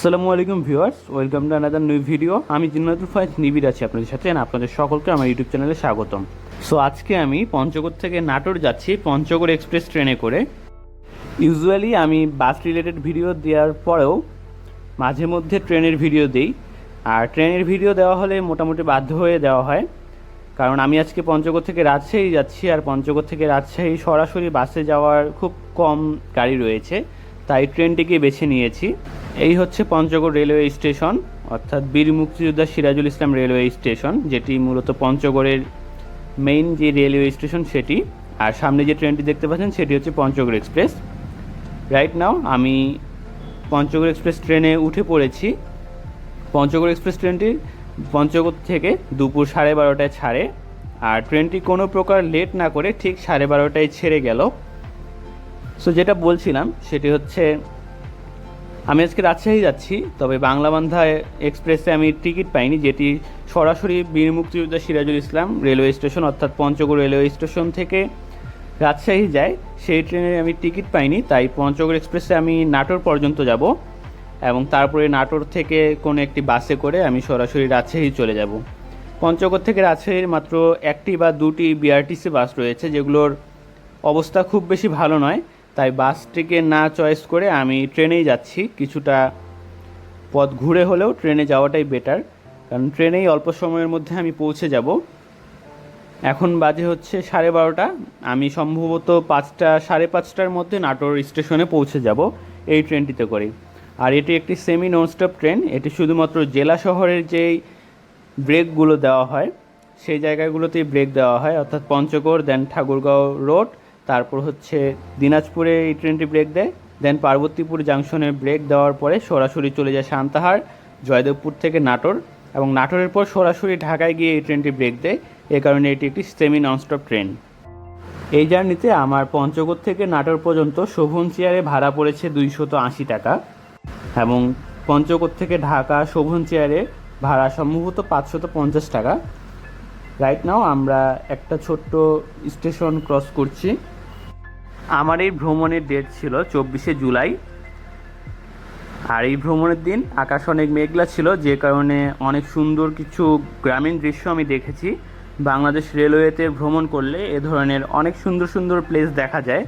আসসালামু আলাইকুম viewers, welcome to another new video. আমি জিন্নাতুল ফায়েজ নিবিড় আছি আপনাদের সাথে, আপনাদের সকলকে আমার ইউটিউব চ্যানেলে স্বাগতম। সো আজকে আমি পঞ্চগড় থেকে নাটোর যাচ্ছি পঞ্চগড় এক্সপ্রেস ট্রেনে করে। ইউজুয়ালি আমি বাস রিলেটেড ভিডিও দেওয়ার পরেও মাঝে মধ্যে ট্রেনের ভিডিও দিই, আর ট্রেনের ভিডিও দেওয়া হলে মোটামুটি বাধ্য হয়ে দেওয়া হয়, কারণ আমি আজকে পঞ্চগড় থেকে রাজশাহী যাচ্ছি, আর পঞ্চগড় থেকে রাজশাহী সরাসরি বাসে যাওয়ার খুব কম গাড়ি রয়েছে, তাই ট্রেনটিকে বেছে নিয়েছি। এই হচ্ছে পঞ্চগড় রেলওয়ে স্টেশন, অর্থাৎ বীর মুক্তিযোদ্ধা সিরাজুল ইসলাম রেলওয়ে স্টেশন, যেটি মূলত পঞ্চগড়ের মেইন যে রেলওয়ে স্টেশন সেটি। আর সামনে যে ট্রেনটি দেখতে পাচ্ছেন সেটি হচ্ছে পঞ্চগড় এক্সপ্রেস। রাইট নাও আমি পঞ্চগড় এক্সপ্রেস ট্রেনে উঠে পড়েছি। পঞ্চগড় এক্সপ্রেস ট্রেনটি পঞ্চগড় থেকে দুপুর 12:30টায় ছাড়ে, আর ট্রেনটি কোনো প্রকার লেট না করে ঠিক 12:30টায় ছেড়ে গেল। সো যেটা বলছিলাম সেটি হচ্ছে, আমি আজকে রাজশাহী যাচ্ছি, তবে বাংলাবান্ধা এক্সপ্রেসে আমি টিকিট পাইনি, যেটি সরাসরি বীর মুক্তিযোদ্ধা সিরাজুল ইসলাম রেলওয়ে স্টেশন অর্থাৎ পঞ্চগড় রেলওয়ে স্টেশন থেকে রাজশাহী যায়, সেই ট্রেনে আমি টিকিট পাইনি। তাই পঞ্চগড় এক্সপ্রেসে আমি নাটোর পর্যন্ত যাব, এবং তারপরে নাটোর থেকে কোনো একটি বাসে করে আমি সরাসরি রাজশাহী চলে যাব। পঞ্চগড় থেকে রাজশাহীর মাত্র একটি বা দুটি বিআরটিসি বাস রয়েছে, যেগুলোর অবস্থা খুব বেশি ভালো নয়, তাই বাসটিকে না চয়েস করে আমি ট্রেনেই যাচ্ছি। কিছুটা পথ ঘুরে হলেও ট্রেনে যাওয়াটাই বেটার, কারণ ট্রেনেই অল্প সময়ের মধ্যে আমি পৌঁছে যাব। এখন বাজে হচ্ছে 12:30, আমি সম্ভবত 5:30টার মধ্যে নাটোর স্টেশনে পৌঁছে যাব এই ট্রেনটিতে করে। আর এটি একটি সেমি ননস্টপ ট্রেন, এটি শুধুমাত্র জেলা শহরের যেই ব্রেকগুলো দেওয়া হয় সেই জায়গাগুলোতেই ব্রেক দেওয়া হয়, অর্থাৎ পঞ্চগড়, দেন ঠাকুরগাঁও রোড, তারপর হচ্ছে দিনাজপুরে এই ট্রেনটি ব্রেক দেয়, দেন পার্বতীপুর জাংশনে ব্রেক দেওয়ার পরে সরাসরি চলে যায় সান্তাহার, জয়দেবপুর থেকে নাটোর, এবং নাটোরের পর সরাসরি ঢাকায় গিয়ে এই ট্রেনটি ব্রেক দেয়। এ কারণে এটি একটি সেমি ননস্টপ ট্রেন। এই জার্নিতে আমার পঞ্চগড় থেকে নাটোর পর্যন্ত শোভন চেয়ারে ভাড়া পড়েছে 280 টাকা, এবং পঞ্চগড় থেকে ঢাকা শোভন চেয়ারে ভাড়া সম্ভবত 550 টাকা। রাইট নাও আমরা একটা ছোট্ট স্টেশন ক্রস করছি। আমার এই ভ্রমণের ডেট ছিল 24শে জুলাই, আর এই ভ্রমণের দিন আকাশ অনেক মেঘলা ছিল, যে কারণে অনেক সুন্দর কিছু গ্রামীণ দৃশ্য আমি দেখেছি। বাংলাদেশ রেলওয়েতে ভ্রমণ করলে এ ধরনের অনেক সুন্দর সুন্দর প্লেস দেখা যায়,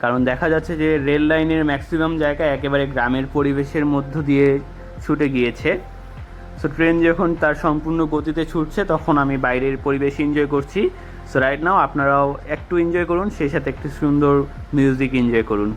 কারণ দেখা যাচ্ছে যে রেল লাইনের ম্যাক্সিমাম জায়গা একেবারে গ্রামের পরিবেশের মধ্য দিয়ে ছুটে গিয়েছে। সো ট্রেন যখন তার সম্পূর্ণ গতিতে ছুটছে তখন আমি বাইরের পরিবেশ এনজয় করছি। সো রাইট নাও আপনারাও একটু এনজয় করুন, সেই সাথে একটু সুন্দর মিউজিক এনজয় করুন।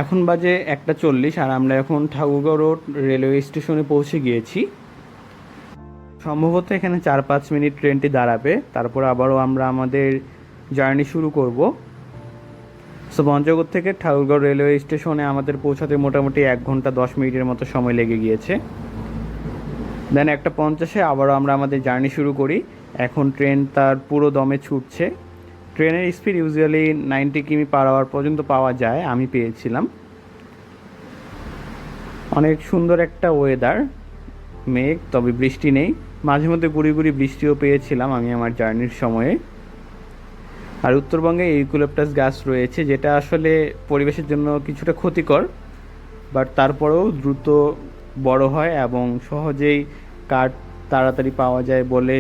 এখন বাজে 1:40, আর আমরা এখন ঠাকুরগাঁও রোড রেলওয়ে স্টেশনে পৌঁছে গিয়েছি। সম্ভবত এখানে 4-5 মিনিট ট্রেনটি দাঁড়াবে, তারপর আবারও আমরা আমাদের জার্নি শুরু করব। সো পঞ্চগড় থেকে ঠাকুরগাঁও রেলওয়ে স্টেশনে আমাদের পৌঁছাতে মোটামুটি 1 ঘন্টা 10 মিনিটের মতো সময় লেগে গিয়েছে। দেন 1:50-এ আবারও আমরা আমাদের জার্নি শুরু করি। এখন ট্রেন তার পুরো দমে ছুটছে। ট্রেনের স্পিড ইউজুয়ালি 90 কিমি/আওয়ার পর্যন্ত পাওয়া যায়, আমি পেয়েছিলাম। অনেক সুন্দর একটা ওয়েদার, মেঘ, তবে বৃষ্টি নেই। মাঝে মধ্যে গুড়ি গুড়ি বৃষ্টিও পেয়েছিলাম আমি আমার জার্নির সময়ে। আর উত্তরবঙ্গে ইউক্যালিপটাস গাছ রয়েছে, যেটা আসলে পরিবেশের জন্য কিছুটা ক্ষতিকর, বাট তারপরেও দ্রুত বড় হয় এবং সহজেই কাঠ তাড়াতাড়ি পাওয়া যায় বলে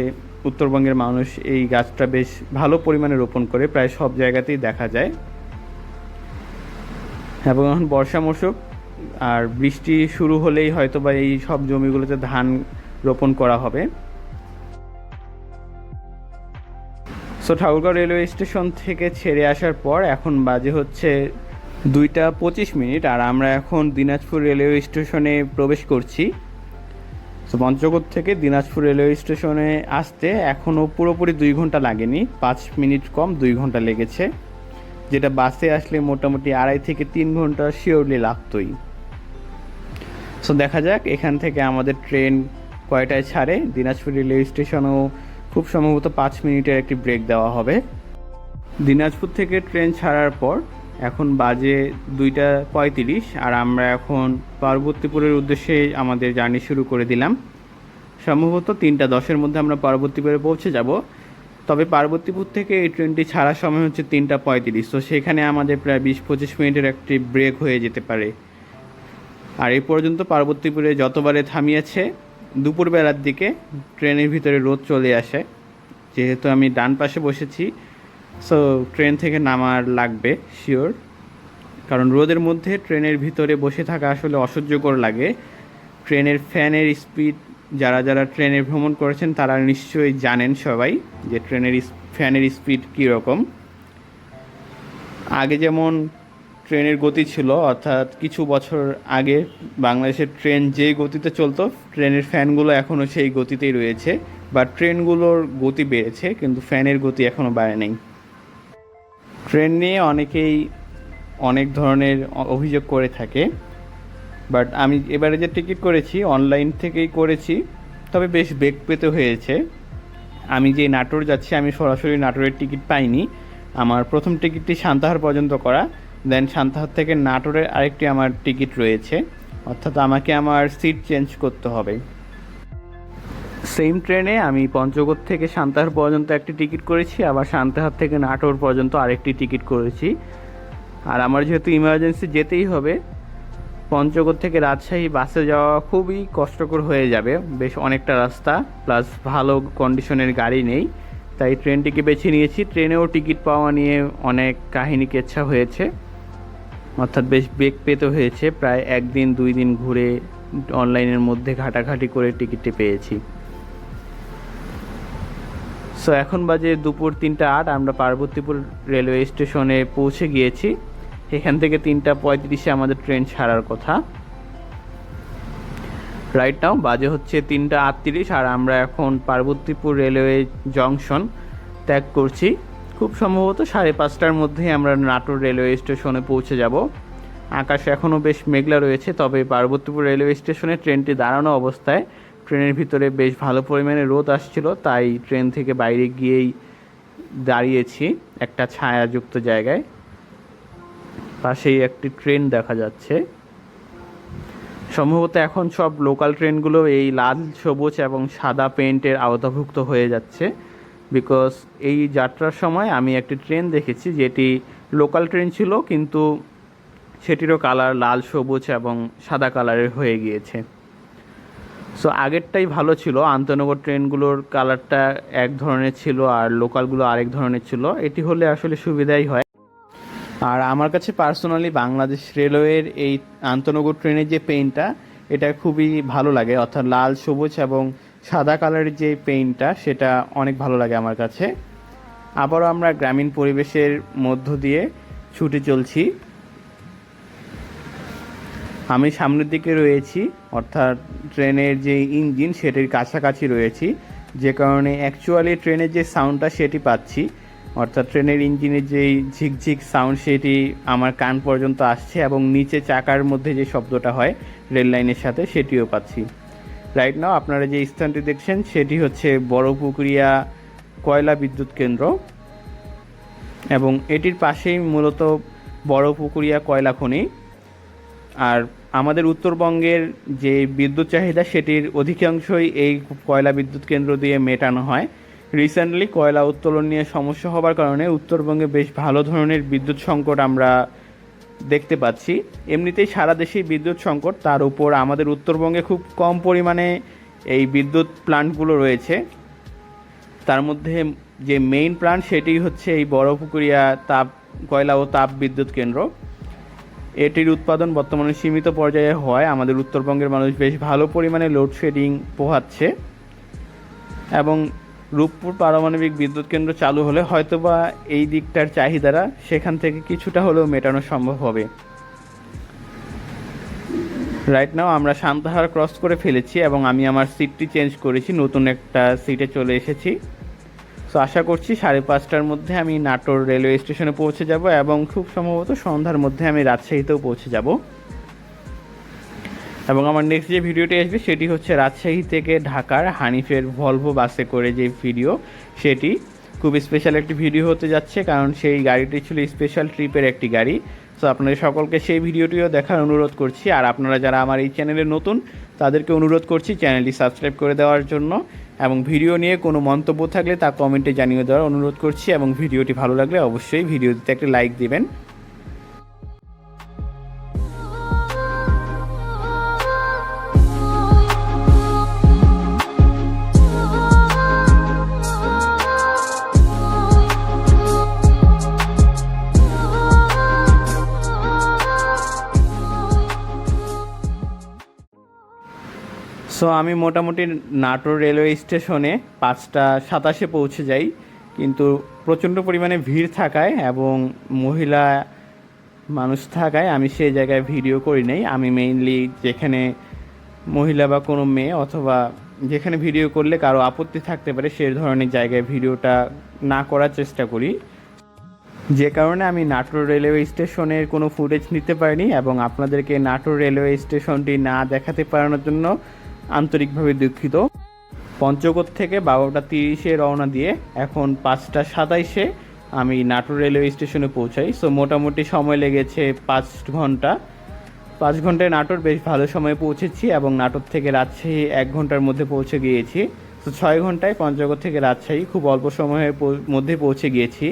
উত্তরবঙ্গের মানুষ এই গাছটা বেশ ভালো পরিমাণে রোপণ করে, প্রায় সব জায়গাতেই দেখা যায়। এবং এখন বর্ষা মৌসুম, আর বৃষ্টি শুরু হলেই হয়তো বা এই সব জমিগুলোতে ধান রোপণ করা হবে। সো ঠাকুরগাঁও রেলওয়ে স্টেশন থেকে ছেড়ে আসার পর এখন বাজে হচ্ছে 2:25, আর আমরা এখন দিনাজপুর রেলওয়ে স্টেশনে প্রবেশ করছি। তো পঞ্চগড় থেকে দিনাজপুর রেলওয়ে স্টেশনে আসতে এখনও পুরোপুরি 2 ঘন্টা লাগেনি, 5 মিনিট কম 2 ঘন্টা লেগেছে, যেটা বাসে আসলে মোটামুটি 2.5 থেকে 3 ঘন্টা শিওরলি লাগতোই। সো দেখা যাক এখান থেকে আমাদের ট্রেন কয়টায় ছাড়ে। দিনাজপুর রেলওয়ে স্টেশনেও খুব সম্ভবত 5 মিনিটের একটি ব্রেক দেওয়া হবে। দিনাজপুর থেকে ট্রেন ছাড়ার পর এখন বাজে 2:35, আর আমরা এখন পার্বতীপুরের উদ্দেশ্যে আমাদের জার্নি শুরু করে দিলাম। সম্ভবত 3:10-এর মধ্যে আমরা পার্বতীপুরে পৌঁছে যাব। তবে পার্বতীপুর থেকে এই ট্রেনটি ছাড়ার সময় হচ্ছে 3:35, তো সেখানে আমাদের প্রায় 20-25 মিনিটের একটি ব্রেক হয়ে যেতে পারে। আর এই পর্যন্ত পার্বতীপুরে যতবারে থামিয়েছে দুপুরবেলার দিকে ট্রেনের ভিতরে রোদ চলে আসে। যেহেতু আমি ডান পাশে বসেছি, সো ট্রেন থেকে নামার লাগবে শিওর, কারণ রোদের মধ্যে ট্রেনের ভিতরে বসে থাকা আসলে অসহ্যকর লাগে। ট্রেনের ফ্যানের স্পিড, যারা যারা ট্রেনে ভ্রমণ করেছেন তারা নিশ্চয়ই জানেন সবাই যে ট্রেনের ফ্যানের স্পিড কীরকম। আগে যেমন ট্রেনের গতি ছিল, অর্থাৎ কিছু বছর আগে বাংলাদেশের ট্রেন যেই গতিতে চলতো, ট্রেনের ফ্যানগুলো এখনও সেই গতিতেই রয়েছে, বা ট্রেনগুলোর গতি বেড়েছে কিন্তু ফ্যানের গতি এখনও বাড়ে নাই। ট্রেন নিয়ে অনেকেই অনেক ধরনের অভিযোগ করে থাকে, বাট আমি এবারে যে টিকিট করেছি অনলাইন থেকেই করেছি, তবে বেশ বেগ পেতে হয়েছে। আমি যে নাটোর যাচ্ছি আমি সরাসরি নাটোরের টিকিট পাইনি। আমার প্রথম টিকিটটি সান্তাহার পর্যন্ত করা, দেন সান্তাহার থেকে নাটোরের আরেকটি আমার টিকিট রয়েছে, অর্থাৎ আমাকে আমার সিট চেঞ্জ করতে হবে। সেম ট্রেনে আমি পঞ্চগড় থেকে সান্তাহার পর্যন্ত একটি টিকিট করেছি, আবার সান্তাহার থেকে নাটোর পর্যন্ত আরেকটি টিকিট করেছি। আর আমার যেহেতু ইমার্জেন্সি যেতেই হবে, পঞ্চগড় থেকে রাজশাহী বাসে যাওয়া খুবই কষ্টকর হয়ে যাবে, বেশ অনেকটা রাস্তা, প্লাস ভালো কন্ডিশনের গাড়ি নেই, তাই ট্রেনটিকে বেছে নিয়েছি। ট্রেনেও টিকিট পাওয়া নিয়ে অনেক কাহিনী কেচ্ছা হয়েছে, অর্থাৎ বেশ বেগ পেতে হয়েছে, প্রায় 1 দিন 2 দিন ঘুরে অনলাইনের মধ্যে ঘাটাঘাটি করে টিকিটটি পেয়েছি। সো এখন বাজে দুপুর 3:08, আমরা পার্বতীপুর রেলওয়ে স্টেশনে পৌঁছে গিয়েছি। এখান থেকে 3:35-এ আমাদের ট্রেন ছাড়ার কথা। রাইট নাও বাজে হচ্ছে 3:38, আর আমরা এখন পার্বতীপুর রেলওয়ে জংশন ত্যাগ করছি। খুব সম্ভবত 5:30টার মধ্যেই আমরা নাটোর রেলওয়ে স্টেশনে পৌঁছে যাব। আকাশ এখনও বেশ মেঘলা রয়েছে, তবে পার্বতীপুর রেলওয়ে স্টেশনে ট্রেনটি দাঁড়ানো অবস্থায় ট্রেনের ভিতরে বেশ ভালো পরিমাণে রোদ আসছিল, তাই ট্রেন থেকে বাইরে গিয়েই দাঁড়িয়েছি একটা ছায়াযুক্ত জায়গায়। পাশেই একটি ট্রেন দেখা যাচ্ছে। সম্ভবত এখন সব লোকাল ট্রেনগুলো এই লাল, সবুজ এবং সাদা পেইন্টের আওতাভুক্ত হয়ে যাচ্ছে, বিকজ এই যাত্রার সময় আমি একটি ট্রেন দেখেছি যেটি লোকাল ট্রেন ছিল, কিন্তু সেটিরও কালার লাল, সবুজ এবং সাদা কালারের হয়ে গিয়েছে। সো আগেরটাই ভালো ছিল, আন্তনগর ট্রেনগুলোর কালারটা এক ধরনের ছিল আর লোকালগুলো আরেক ধরনের ছিল। এটি হলে আসলে সুবিধাই হয়। আর আমার কাছে পার্সোনালি বাংলাদেশ রেলওয়ের এই আন্তনগর ট্রেনের যে পেইন্টটা, এটা খুবই ভালো লাগে, অর্থাৎ লাল, সবুজ এবং সাদা কালারের যে পেইন্টটা, সেটা অনেক ভালো লাগে আমার কাছে। আবারও আমরা গ্রামীণ পরিবেশের মধ্য দিয়ে ছুটে চলছি। আমি সামনের দিকে রয়েছি, অর্থাৎ ট্রেনের যে ইঞ্জিন সেটির কাছাকাছি রয়েছি, যে কারণে অ্যাকচুয়ালি ট্রেনের যে সাউন্ডটা সেটি পাচ্ছি, অর্থাৎ ট্রেনের ইঞ্জিনের যেই ঝিকঝিক সাউন্ড সেটি আমার কান পর্যন্ত আসছে, এবং নিচে চাকার মধ্যে যে শব্দটা হয় রেল লাইনের সাথে সেটিও পাচ্ছি। রাইট নাও আপনারা যে স্থানটি দেখছেন সেটি হচ্ছে বড়পুকুরিয়া কয়লা বিদ্যুৎ কেন্দ্র, এবং এটির পাশেই মূলত বড়পুকুরিয়া কয়লা খনি। আর আমাদের উত্তরবঙ্গের যে বিদ্যুৎ চাহিদা সেটির অধিকাংশই এই কয়লা বিদ্যুৎ কেন্দ্র দিয়ে মেটানো হয়। রিসেন্টলি কয়লা উত্তোলন নিয়ে সমস্যা হবার কারণে উত্তরবঙ্গে বেশ ভালো ধরনের বিদ্যুৎ সংকট আমরা দেখতে পাচ্ছি। এমনিতেই সারা দেশেই বিদ্যুৎ সংকট, তার উপর আমাদের উত্তরবঙ্গে খুব কম পরিমাণে এই বিদ্যুৎ প্ল্যান্টগুলো রয়েছে। তার মধ্যে যে মেইন প্ল্যান্ট সেটি হচ্ছে এই বড়পুকুরিয়া কয়লা ও তাপ বিদ্যুৎ কেন্দ্র। এটির উৎপাদন বর্তমানে সীমিত পর্যায়ে হয়। আমাদের উত্তরবঙ্গের মানুষ বেশ ভালো পরিমাণে লোডশেডিং পোহাচ্ছে, এবং রূপপুর পারমাণবিক বিদ্যুৎ কেন্দ্র চালু হলে হয়তোবা এই দিকটার চাহিদারা সেখান থেকে কিছুটা হলেও মেটানো সম্ভব হবে। রাইট নাও আমরা সান্তাহার ক্রস করে ফেলেছি এবং আমি আমার সিটটি চেঞ্জ করেছি, নতুন একটা সিটে চলে এসেছি। সো আশা করছি 5:30টার মধ্যে আমি নাটোর রেলওয়ে স্টেশনে পৌঁছে যাব এবং খুব সম্ভবত সন্ধ্যার মধ্যে আমি রাজশাহীতেও পৌঁছে যাব। এবং আমার নেক্সট যে ভিডিওটি আসবে সেটি হচ্ছে রাজশাহী থেকে ঢাকার হানিফের ভলভো বাসে করে যে ভিডিও, সেটি খুব স্পেশাল একটি ভিডিও হতে যাচ্ছে, কারণ সেই গাড়িটি ছিল স্পেশাল ট্রিপের একটি গাড়ি। সো আপনাদের সকলকে সেই ভিডিওটিও দেখার অনুরোধ করছি। আর আপনারা যারা আমার এই চ্যানেলে নতুন তাদেরকে অনুরোধ করছি চ্যানেলটি সাবস্ক্রাইব করে দেওয়ার জন্য, এবং ভিডিও নিয়ে কোনো মন্তব্য থাকলে তা কমেন্টে জানিয়ে দেওয়ার অনুরোধ করছি। এবং ভিডিওটি ভালো লাগলে অবশ্যই ভিডিওটিতে একটা লাইক দিবেন। সো আমি মোটামুটি নাটোর রেলওয়ে স্টেশনে 5:27 পৌঁছে যাই, কিন্তু প্রচণ্ড পরিমাণে ভিড় থাকায় এবং মহিলা মানুষ থাকায় আমি সেই জায়গায় ভিডিও করি নাই। আমি মেইনলি যেখানে মহিলা বা কোনো মেয়ে অথবা যেখানে ভিডিও করলে কারো আপত্তি থাকতে পারে সেই ধরনের জায়গায় ভিডিওটা না করার চেষ্টা করি, যে কারণে আমি নাটোর রেলওয়ে স্টেশনের কোনো ফুটেজ নিতে পারিনি এবং আপনাদেরকে নাটোর রেলওয়ে স্টেশনটি না দেখাতে পারানোর জন্য আন্তরিকভাবে দুঃখিত। পঞ্চগড় থেকে 12:30 রওনা দিয়ে এখন 5:27 আমি নাটোর রেলওয়ে স্টেশনে পৌঁছাই। সো মোটামুটি সময় লেগেছে 5 ঘন্টা। 5 ঘন্টায় নাটোর বেশ ভালো সময়ে পৌঁছেছি, এবং নাটোর থেকে রাজশাহী 1 ঘন্টার মধ্যে পৌঁছে গিয়েছি। তো 6 ঘন্টায় পঞ্চগড় থেকে রাজশাহী খুব অল্প সময়ের মধ্যে পৌঁছে গিয়েছি।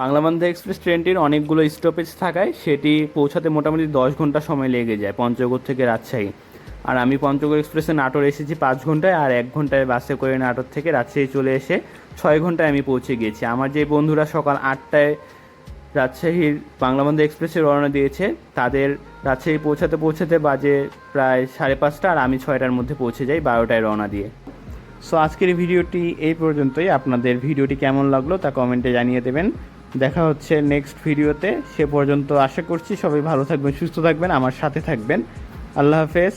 বাংলাবন্ধ এক্সপ্রেস ট্রেনটির অনেকগুলো স্টপেজ থাকায় সেটি পৌঁছাতে মোটামুটি 10 ঘন্টা সময় লেগে যায় পঞ্চগড় থেকে রাজশাহী। আর আমি পঞ্চগড় এক্সপ্রেসে নাটোর এসেছি 5 ঘন্টায়, আর 1 ঘন্টায় বাসে করে নাটোর থেকে রাজশাহী চলে এসে 6 ঘন্টায় আমি পৌঁছে গিয়েছি। আমার যে বন্ধুরা সকাল 8টায় রাজশাহীর বাংলাবন্ধ এক্সপ্রেসে রওনা দিয়েছে তাদের রাজশাহী পৌঁছাতে বাজে প্রায় 5:30, আর আমি 6টার মধ্যে পৌঁছে যাই 12টায় রওনা দিয়ে। সো আজকের ভিডিওটি এই পর্যন্তই। আপনাদের ভিডিওটি কেমন লাগলো তা কমেন্টে জানিয়ে দেবেন। দেখা হচ্ছে নেক্সট ভিডিওতে। সে পর্যন্ত আশা করছি সবাই ভালো থাকবেন, সুস্থ থাকবেন, আমার সাথে থাকবেন। আল্লাহ হাফেজ।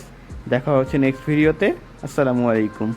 দেখা হচ্ছে নেক্সট ভিডিওতে। আসসালামু আলাইকুম।